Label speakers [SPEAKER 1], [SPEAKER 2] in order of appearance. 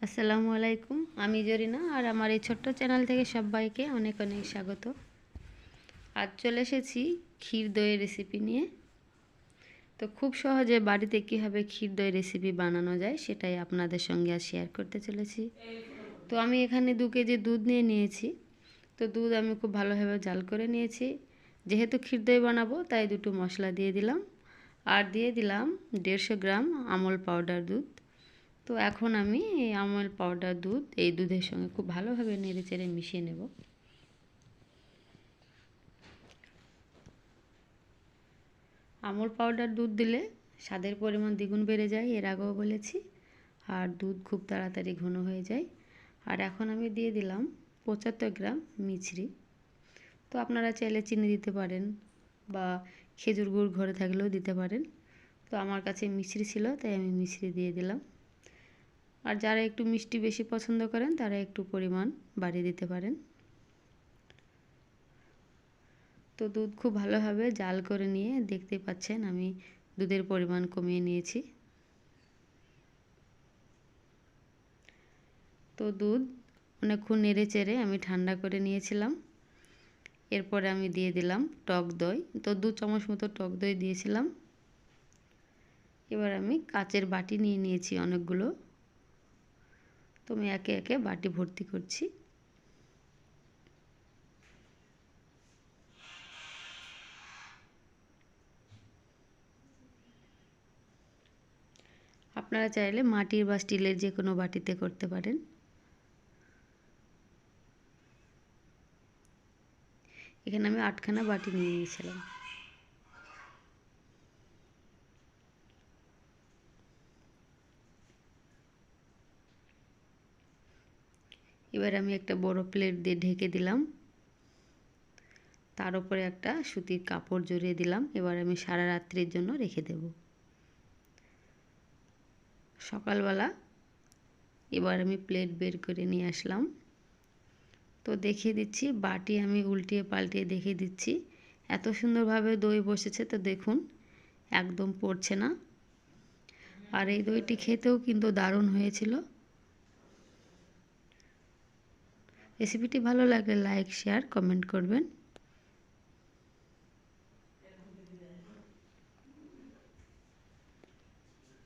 [SPEAKER 1] আসসালামু আলাইকুম। আমি জরিনা আর আমার এই ছোট্ট চ্যানেল থেকে সবাইকে অনেক অনেক স্বাগত। আজ চলে এসেছি ক্ষীর দইয়ের রেসিপি নিয়ে। তো খুব সহজে বাড়িতে কীভাবে ক্ষীর দই রেসিপি বানানো যায় সেটাই আপনাদের সঙ্গে আজ শেয়ার করতে চলেছি। তো আমি এখানে 2 কেজি দুধ নিয়ে নিয়েছি। তো দুধ আমি খুব ভালোভাবে জাল করে নিয়েছি। যেহেতু ক্ষীর দই বানাবো তাই দুটো মশলা দিয়ে দিলাম, আর দিয়ে দিলাম 150 গ্রাম আমুল পাউডার দুধ। তো এখন আমি এই আমুল পাউডার দুধ এই দুধের সঙ্গে খুব ভালোভাবে নেড়েচেড়ে মিশিয়ে নেব। আমুল পাউডার দুধ দিলে স্বাদের পরিমাণ দ্বিগুণ বেড়ে যায়, এর আগেও বলেছি, আর দুধ খুব তাড়াতাড়ি ঘন হয়ে যায়। আর এখন আমি দিয়ে দিলাম 75 গ্রাম মিছরি। তো আপনারা চাইলে চিনি দিতে পারেন বা খেজুর গুড় ঘরে থাকলেও দিতে পারেন। তো আমার কাছে মিছরি ছিল তাই আমি মিছরি দিয়ে দিলাম। আর যারা একটু মিষ্টি বেশি পছন্দ করেন তারা একটু পরিমাণ বাড়িয়ে দিতে পারেন। তো দুধ খুব ভালোভাবে জাল করে নিয়ে দেখতে পাচ্ছেন আমি দুধের পরিমাণ কমিয়ে নিয়েছি। তো দুধ অনেকক্ষণ নেড়ে চেড়ে আমি ঠান্ডা করে নিয়েছিলাম। এরপরে আমি দিয়ে দিলাম টক দই। তো 2 চামচ মতো টক দই দিয়েছিলাম। এবার আমি কাচের বাটি নিয়ে নিয়েছি অনেকগুলো। তো আমি একে একে বাটি ভর্তি করছি। আপনারা চাইলে মাটির বা স্টিলের যে কোনো বাটিতে করতে পারেন। এখানে আমি 8খানা বাটি নিয়ে নিয়েছিলাম। এবার আমি একটা বড় প্লেট দিয়ে ঢেকে দিলাম। তার উপরে একটা সুতির কাপড় জড়িয়ে দিলাম। এবার আমি সারা রাত্রির জন্য রেখে দেব। সকালবেলা এবার আমি প্লেট বের করে নিয়ে আসলাম। তো দেখিয়ে দিচ্ছি, বাটি আমি উল্টিয়ে পাল্টিয়ে দেখিয়ে দিচ্ছি। এত সুন্দরভাবে দই বসেছে, তো দেখুন একদম পড়ছে না। আর এই দইটি খেতেও কিন্তু দারুণ হয়েছিল। রেসিপিটি ভালো লাগলে লাইক, শেয়ার, কমেন্ট করবেন।